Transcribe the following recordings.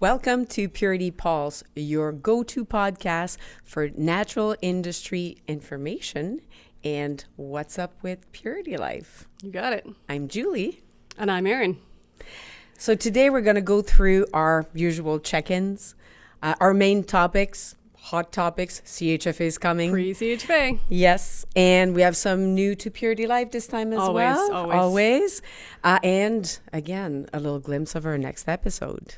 Welcome to Purity Pulse, your go-to podcast for natural industry information and what's up with Purity Life. You got it. I'm Julie. And I'm Erin. So today we're going to go through our usual check-ins, our main topics, hot topics. CHFA is coming. Pre-CHFA. Yes. And we have some new to Purity Life this time as well. Always. And again, a little glimpse of our next episode.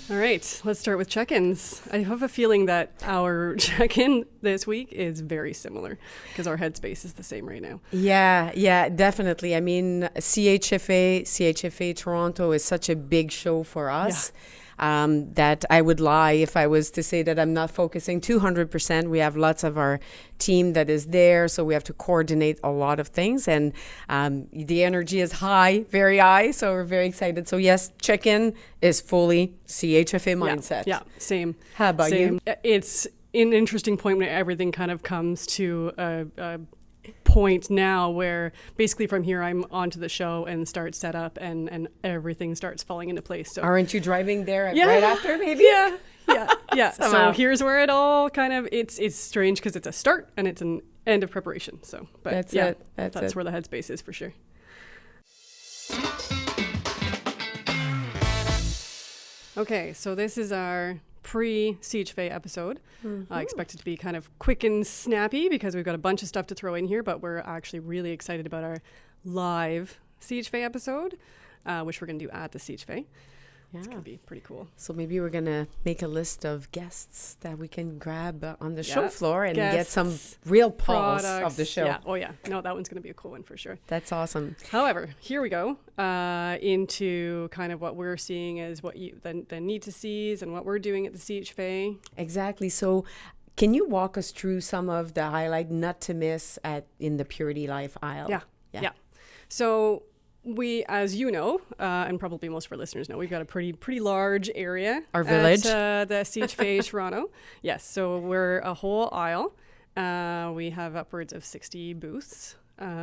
All right, let's start with check-ins. I have a feeling that our check-in this week is very similar because our headspace is the same right now. Yeah, definitely. I mean, CHFA Toronto is such a big show for us. That I would lie if I was to say that I'm not focusing 200%. We have lots of our team that is there, so we have to coordinate a lot of things, and the energy is high, very high, so we're very excited. So yes, check-in is fully CHFA mindset. Yeah, same. How about you? It's an interesting point when everything kind of comes to a point now where basically from here I'm onto the show and start set up and everything starts falling into place. So aren't you driving there right after maybe? Yeah. So here's where it all kind of it's strange because it's a start and it's an end of preparation. So but that's where the headspace is for sure. Okay, so this is our pre-CHFA episode. I expect it to be kind of quick and snappy because we've got a bunch of stuff to throw in here, but we're actually really excited about our live CHFA episode, which we're going to do at the CHFA. Yeah. It's going to be pretty cool. So maybe we're going to make a list of guests that we can grab on the show floor and get some real pulse of the show. Yeah. Oh, yeah. No, that one's going to be a cool one for sure. That's awesome. However, here we go into kind of what we're seeing as what the need to sees and what we're doing at the CHFA. Exactly. So can you walk us through some of the highlight not to miss in the Purity Life aisle? Yeah. So we, as you know, and probably most of our listeners know, we've got a pretty large area. Our village. At the CHFA Toronto. Yes, so we're a whole aisle. We have upwards of 60 booths.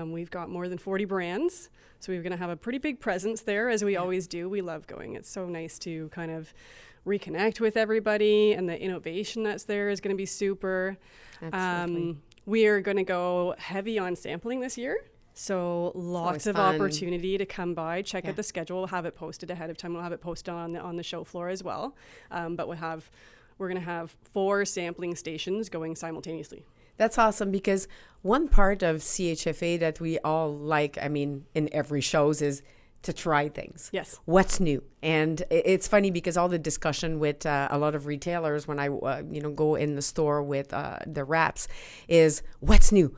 We've got more than 40 brands. So we're going to have a pretty big presence there, as we always do. We love going. It's so nice to kind of reconnect with everybody, and the innovation that's there is going to be super. Absolutely. We are going to go heavy on sampling this year. So lots of opportunity to come by, check out the schedule. We'll have it posted ahead of time. We'll have it posted on the show floor as well. But we're going to have 4 sampling stations going simultaneously. That's awesome, because one part of CHFA that we all like, I mean, in every shows, is to try things. Yes. What's new? And it's funny because all the discussion with a lot of retailers when I go in the store with the wraps is what's new.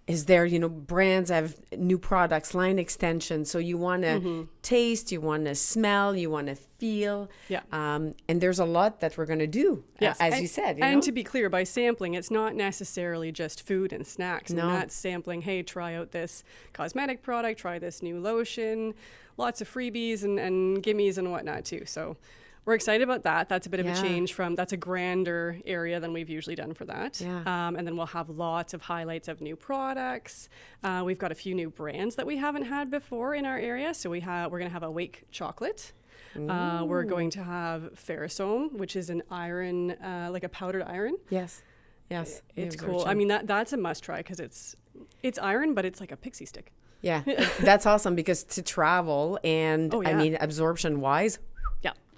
Is there, brands have new products, line extensions. So you want to taste, you want to smell, you want to feel. Yeah. And there's a lot that we're going to do, as you said. And to be clear, by sampling, it's not necessarily just food and snacks. No. And that's sampling, hey, try out this cosmetic product, try this new lotion, lots of freebies and gimmies and whatnot too. So we're excited about that. That's a bit of a change that's a grander area than we've usually done for that. Yeah. And then we'll have lots of highlights of new products. We've got a few new brands that we haven't had before in our area. So we're going to have Awake chocolate. We're going to have Ferrosome, which is an iron, like a powdered iron. Yes. It's cool. I mean, that's a must try because it's iron, but it's like a pixie stick. Yeah, that's awesome because to travel and I mean, absorption wise.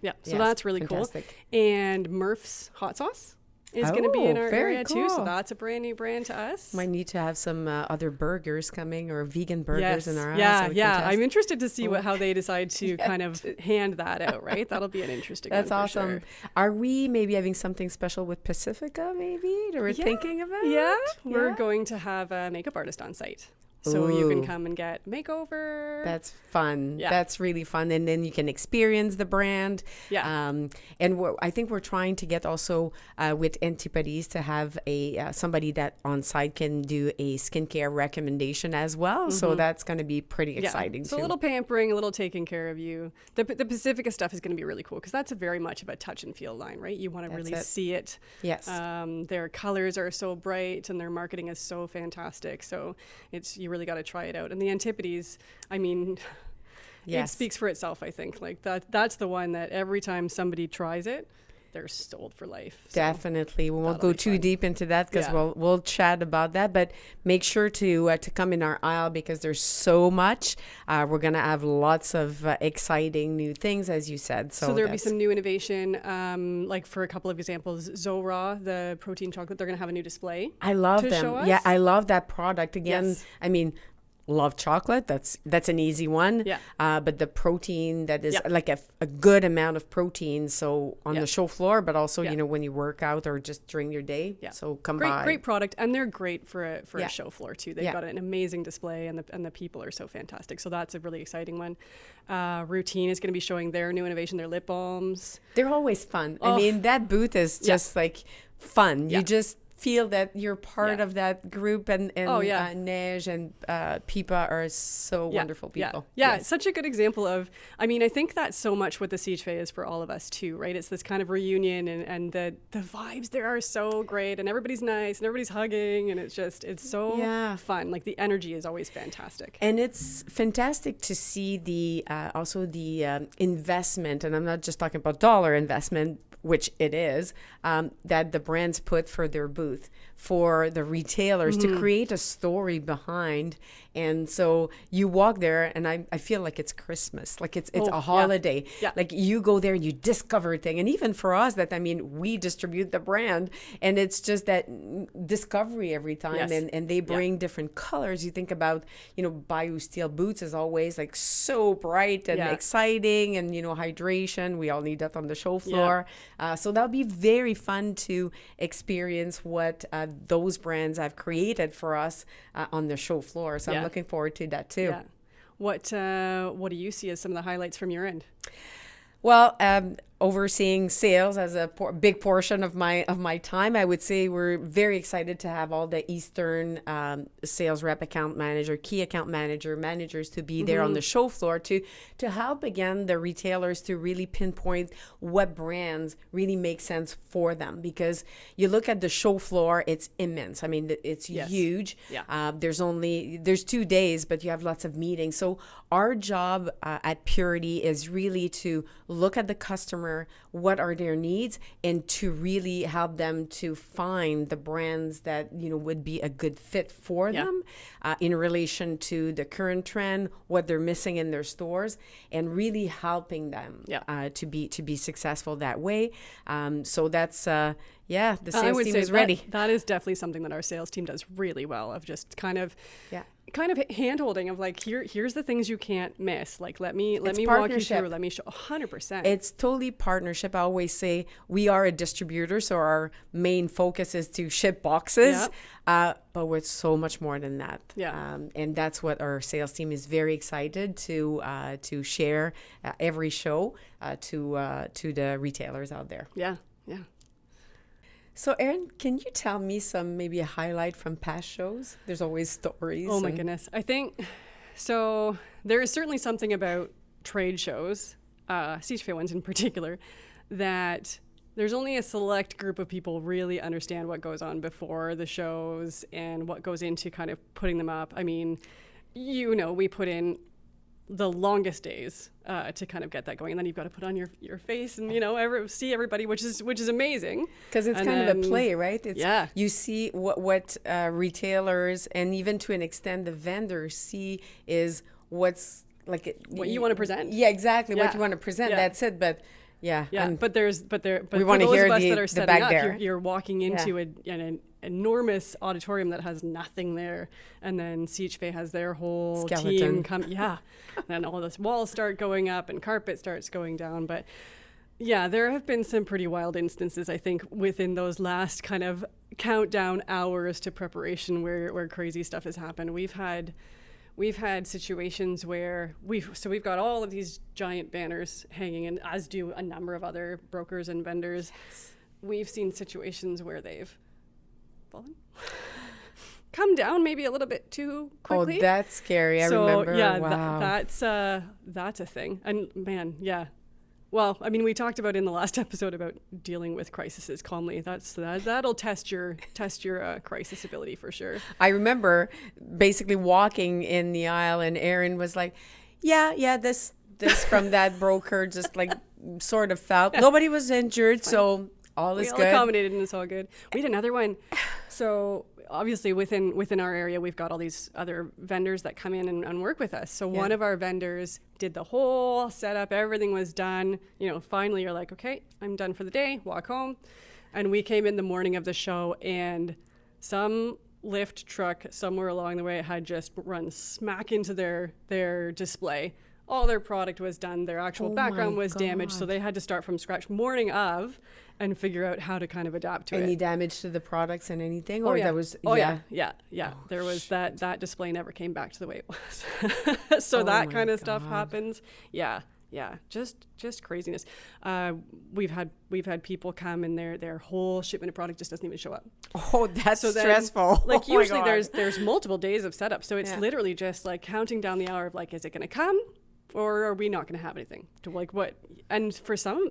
Yeah, so that's really fantastic. Cool. And Murph's hot sauce is going to be in our area too, so that's a brand new brand to us. Might need to have some other burgers coming or vegan burgers in our house. Yeah. I'm interested to see how they decide to kind of hand that out, right? That'll be an interesting one. That's awesome. Sure. Are we maybe having something special with Pacifica maybe that we're thinking about? Yeah, we're going to have a makeup artist on site. So you can Ooh. come and get makeover. That's fun. Yeah. That's really fun. And then you can experience the brand. Yeah. And I think we're trying to get also with Antipodes to have somebody that on site can do a skincare recommendation as well. So that's going to be pretty exciting So too. a little pampering, a little taking care of you. The Pacifica stuff is going to be really cool because that's a very much of a touch and feel line, right? You want to really it. see it. Yes. Their colors are so bright and their marketing is so fantastic. So you really got to try it out. And the Antipodes, I mean, Yes. it speaks for itself, I think. Like that's the one that every time somebody tries it, they're sold for life. So Definitely. We won't that'll go be too fun. deep into that because Yeah. we'll chat about that. But make sure to come in our aisle because there's so much. We're gonna have lots of exciting new things, as you said. So there'll be that's- some new innovation, like for a couple of examples, Zora, the protein chocolate, they're going to have a new display. I love to them. show Yeah, us? I love that product. Again, Yes. I mean, love chocolate. That's an easy one. Yeah. But the protein that is Yeah. like a good amount of protein. So on Yeah. the show floor, but also Yeah. when you work out or just during your day. Yeah. So come Great, by. great product, and they're great for Yeah. a show floor too. They've Yeah. got an amazing display, and the people are so fantastic. So that's a really exciting one. Routine is going to be showing their new innovation, their lip balms. They're always fun. I Oh. mean, that booth is just like fun. Yeah. You just feel that you're part Yeah. of that group, and Oh, yeah. Neige and Pipa are so wonderful people. Yeah, Yes. it's such a good example of, I mean, I think that's so much what the CHFA is for all of us too, right? It's this kind of reunion, and the vibes there are so great, and everybody's nice and everybody's hugging, and it's so Yeah. fun. Like the energy is always fantastic. And it's fantastic to see the also the investment, and I'm not just talking about dollar investment, which it is, that the brands put for their booth, for the retailers to create a story behind. And so you walk there, and I feel like it's Christmas, like it's Oh, a yeah. holiday. Yeah. Like you go there and you discover a thing. And even for us, that I mean, we distribute the brand, and it's just that discovery every time. Yes. And they bring different colors. You think about, Bayou Steel boots is always like so bright and Yeah. exciting, and hydration. We all need that on the show floor. So that'll be very fun to experience what those brands have created for us on the show floor. So I'm Yeah. looking forward to that too. Yeah. What do you see as some of the highlights from your end? Well, overseeing sales as a big portion of my time, I would say we're very excited to have all the Eastern sales rep, account manager, key account managers to be there on the show floor to help again the retailers to really pinpoint what brands really make sense for them. Because you look at the show floor, it's immense. I mean, it's Yes. huge. Yeah. There's 2 days, but you have lots of meetings. So our job at Purity is really to look at the customer, what are their needs, and to really help them to find the brands that would be a good fit for Yeah. them in relation to the current trend, what they're missing in their stores, and really helping them to be successful that way. So that's the I sales would team say is ready. that is definitely something that our sales team does really well, of just kind of hand holding of like, here's the things you can't miss. Like, let me walk you partnership. through. Let me show 100%. It's totally partnership. I always say we are a distributor, so our main focus is to ship boxes, but we're so much more than that. Yeah. And that's what our sales team is very excited to share every show to the retailers out there. Yeah. So, Erin, can you tell me maybe a highlight from past shows? There's always stories. Oh my goodness. I think so. There is certainly something about trade shows, CHFA ones in particular, that there's only a select group of people really understand what goes on before the shows and what goes into kind of putting them up. I mean, we put in the longest days to kind of get that going, and then you've got to put on your face and see everybody, which is amazing, because it's kind of a play, right? It's, you see what retailers and even to an extent the vendors see is what's like what you want to present. Yeah, exactly. What you want to present. That's it. But but we for want to those hear of us the that are setting back up, there. you're walking into an enormous auditorium that has nothing there, and then CHFA has their whole team come. And then all those walls start going up and carpet starts going down. But Yeah, there have been some pretty wild instances, I think, within those last kind of countdown hours to preparation where crazy stuff has happened. We've had situations where we've got all of these giant banners hanging, and as do a number of other brokers and vendors. Yes. We've seen situations where they've fallen, come down maybe a little bit too quickly. Oh, that's scary. I remember. Yeah, wow. That's a thing. And man, yeah. Well, I mean, we talked about in the last episode about dealing with crises calmly. That'll test your crisis ability for sure. I remember basically walking in the aisle, and Erin was like, "Yeah, this from that broker just like sort of fell. Nobody was injured, so all is good." We all accommodated, and it's all good. We had another one. So obviously within our area, we've got all these other vendors that come in and work with us. So one of our vendors did the whole setup. Everything was done. Finally you're like, okay, I'm done for the day. Walk home. And we came in the morning of the show, and some lift truck somewhere along the way had just run smack into their display. All their product was done. Their actual background was damaged. So they had to start from scratch morning of and figure out how to kind of adapt to it. Any damage to the products and anything? Or that was... Yeah. There was that display never came back to the way it was. So that kind of stuff happens. Yeah. Just craziness. We've had people come and their whole shipment of product just doesn't even show up. Oh, that's so stressful. Like usually there's multiple days of setup. So it's literally just like counting down the hour of like, is it going to come? Or are we not going to have anything? To like what? And for some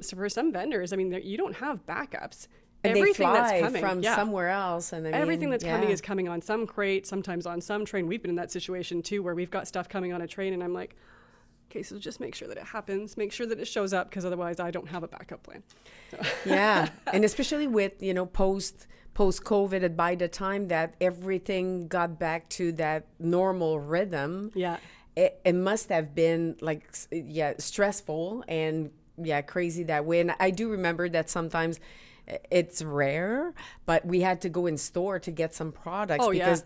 vendors, I mean, you don't have backups. And everything they fly that's coming from somewhere else, and everything that's coming is coming on some crate, sometimes on some train. We've been in that situation too, where we've got stuff coming on a train, and I'm like, okay, so just make sure that it happens, make sure that it shows up, because otherwise I don't have a backup plan. So. Yeah, and especially with post COVID, and by the time that everything got back to that normal rhythm, it must have been like stressful and crazy that way. And I do remember that sometimes it's rare, but we had to go in store to get some products because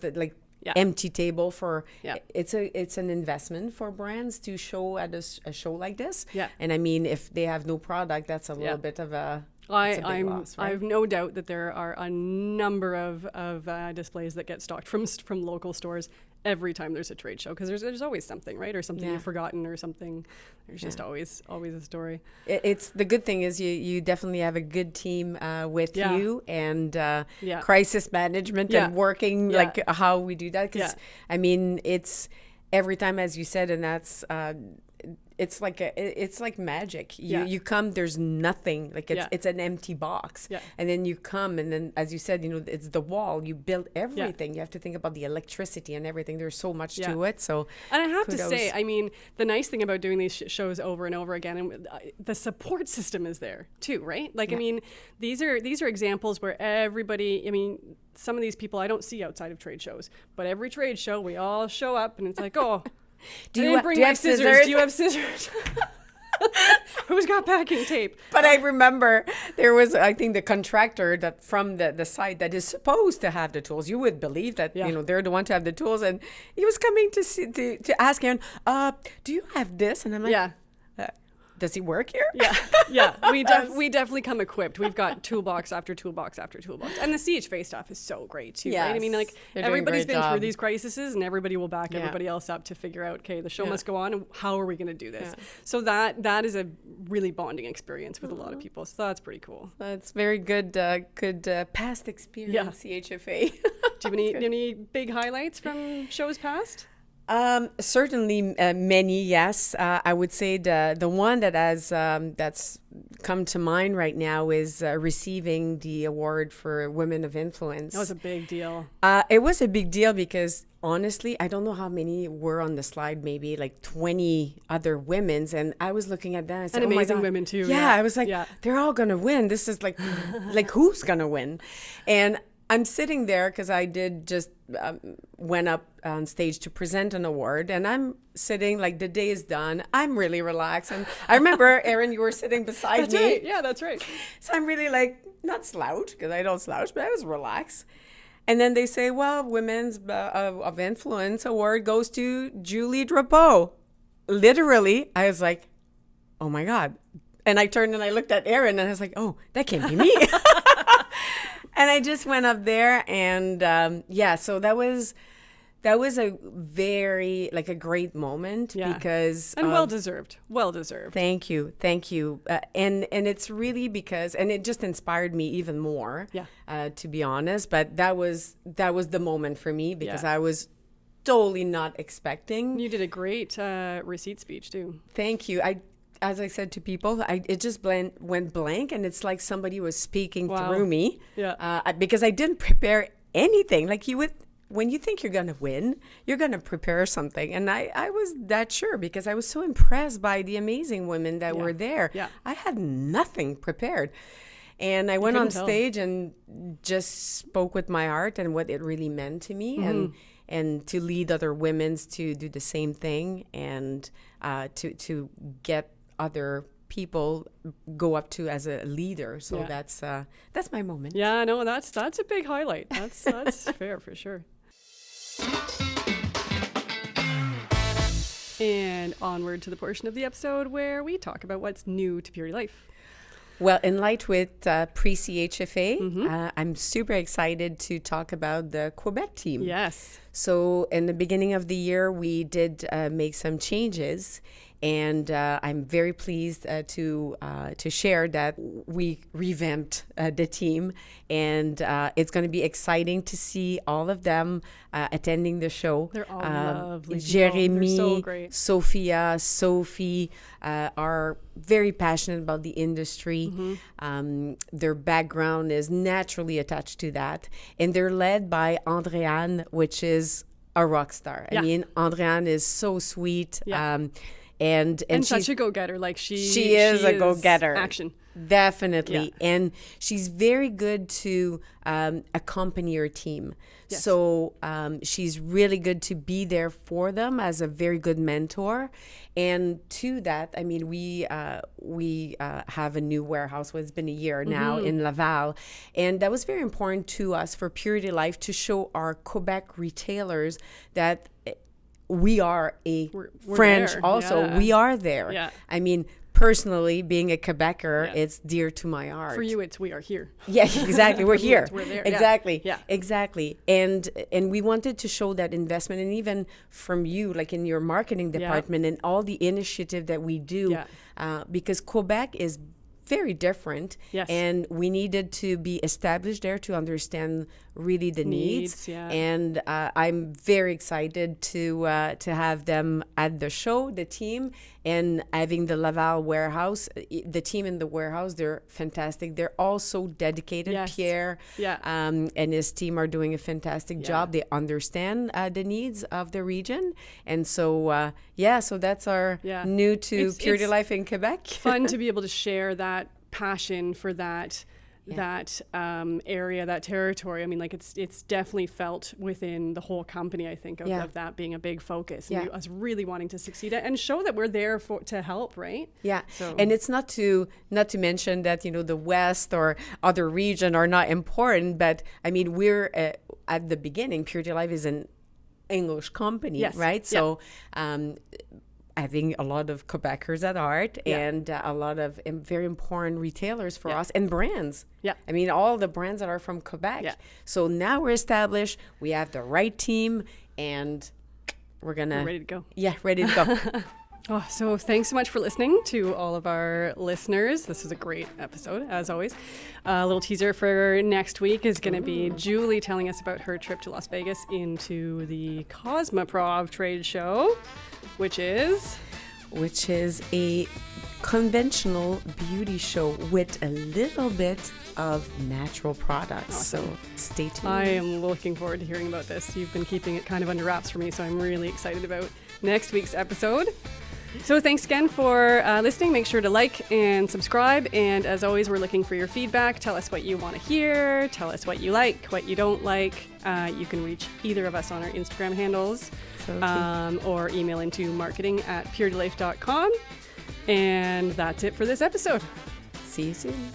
empty table for it's an investment for brands to show at a show like this. And I mean, if they have no product, that's a little bit of a loss, right? I have no doubt that there are a number of displays that get stocked from local stores every time there's a trade show, because there's always something, right? Or something you've forgotten, or something. There's just always a story. It's the good thing is you definitely have a good team with you, and crisis management and working like how we do that. Because I mean, it's every time, as you said, and that's it's like magic. You come, there's nothing, like it's an empty box, and then you come, and then, as you said, it's the wall. You build everything. You have to think about the electricity and everything. There's so much to it. So, and I have to say, I mean, the nice thing about doing these shows over and over again, and the support system is there too, right? Like, I mean, these are examples where everybody. I mean, some of these people I don't see outside of trade shows, but every trade show we all show up, and it's like, oh. Do you have scissors? Do you have scissors? Who's got packing tape? But I remember there was, I think, the contractor that from the site that is supposed to have the tools. You would believe that they're the one to have the tools, and he was coming to ask Aaron, do you have this? And I'm like, does he work here? We definitely come equipped. We've got toolbox after toolbox after toolbox, and the CHFA stuff is so great too. Right? I mean, like, everybody's been through these crises, and everybody will back everybody else up to figure out, okay, the show must go on, and how are we going to do this? So that is a really bonding experience with a lot of people. So that's pretty cool. That's very good. Past experience. CHFA. Do you have any big highlights from shows past? Certainly many, yes. I would say the one that has that's come to mind right now is receiving the award for Women of Influence. That was a big deal. It was a big deal because, honestly, I don't know how many were on the slide, maybe like 20 other women's, and I was looking at that and I said, and amazing women too. Yeah, I was like, they're all gonna win. This is like who's gonna win? And I'm sitting there because I did just went up on stage to present an award, and I'm sitting like the day is done. I'm really relaxed, and I remember Erin, you were sitting beside that's me. Right. Yeah, that's right. So I'm really like not slouch because I don't slouch, but I was relaxed. And then they say, "Well, Women's of Influence award goes to Julie Drapeau." Literally, I was like, "Oh my God." And I turned and I looked at Erin and I was like, oh, that can't be me. And I just went up there and so that was a very, like, a great moment because... And well-deserved. Thank you. And it's really because, and it just inspired me even more, to be honest. But that was the moment for me because I was totally not expecting. You did a great receipt speech too. Thank you. As I said to people, it just went blank, and it's like somebody was speaking through me. Yeah. Because I didn't prepare anything. Like when you think you're gonna win, you're gonna prepare something, and I was that sure because I was so impressed by the amazing women that were there. Yeah. I had nothing prepared, and I went on stage and just spoke with my heart and what it really meant to me, and to lead other women to do the same thing, and to get other people go up to as a leader. So that's my moment. Yeah, no, that's a big highlight. That's fair for sure. And onward to the portion of the episode where we talk about what's new to Purity Life. Well, in light with pre-CHFA, I'm super excited to talk about the Quebec team. Yes. So in the beginning of the year, we did make some changes. And I'm very pleased to share that we revamped the team, and it's going to be exciting to see all of them attending the show. They're all lovely. Jeremy, so great. Sophia, Sophie are very passionate about the industry. Their background is naturally attached to that, and they're led by Andréane, which is a rock star. I mean, Andréane is so sweet. Yeah. And such a go-getter. Like she is a go-getter. Action. Definitely. Yeah. And she's very good to accompany her team. Yes. So she's really good to be there for them as a very good mentor. And to that, I mean, we have a new warehouse. Well, it's been a year now in Laval. And that was very important to us for Purity Life to show our Quebec retailers that we are we're French there. Also. Yeah. We are there. Yeah. I mean, personally, being a Quebecer, it's dear to my heart. For you, we are here. Yeah, exactly. We're here. We're there. Exactly. Yeah. Exactly. And we wanted to show that investment, and even from you, like in your marketing department and all the initiative that we do, because Quebec is very different. Yes. And we needed to be established there to understand really the needs. And I'm very excited to have them at the show, the team, and having the Laval warehouse. The team in the warehouse, they're fantastic. They're all so dedicated. Yes. Pierre and his team are doing a fantastic job. They understand the needs of the region. And so, so that's our new to Purity Life in Quebec. Fun to be able to share that passion for that area, that territory. I mean, like it's definitely felt within the whole company, I think, of that being a big focus and us really wanting to succeed and show that we're there to help, right? Yeah. So. And it's not to mention that, the West or other region are not important, but I mean, we're at the beginning, Purity Life is an English company, right? So, having a lot of Quebecers at heart and a lot of very important retailers for us and brands. Yeah. I mean, all the brands that are from Quebec. Yeah. So now we're established. We have the right team, and we're ready to go. Yeah, ready to go. So thanks so much for listening to all of our listeners. This was a great episode, as always. A little teaser for next week is going to be Julie telling us about her trip to Las Vegas into the Cosmoprov trade show, which is a conventional beauty show with a little bit of natural products. Awesome. So stay tuned. I am looking forward to hearing about this. You've been keeping it kind of under wraps for me, so I'm really excited about next week's episode. So thanks again for listening. Make sure to like and subscribe. And as always, we're looking for your feedback. Tell us what you want to hear. Tell us what you like, what you don't like. You can reach either of us on our Instagram handles or email into marketing@puritylife.com. And that's it for this episode. See you soon.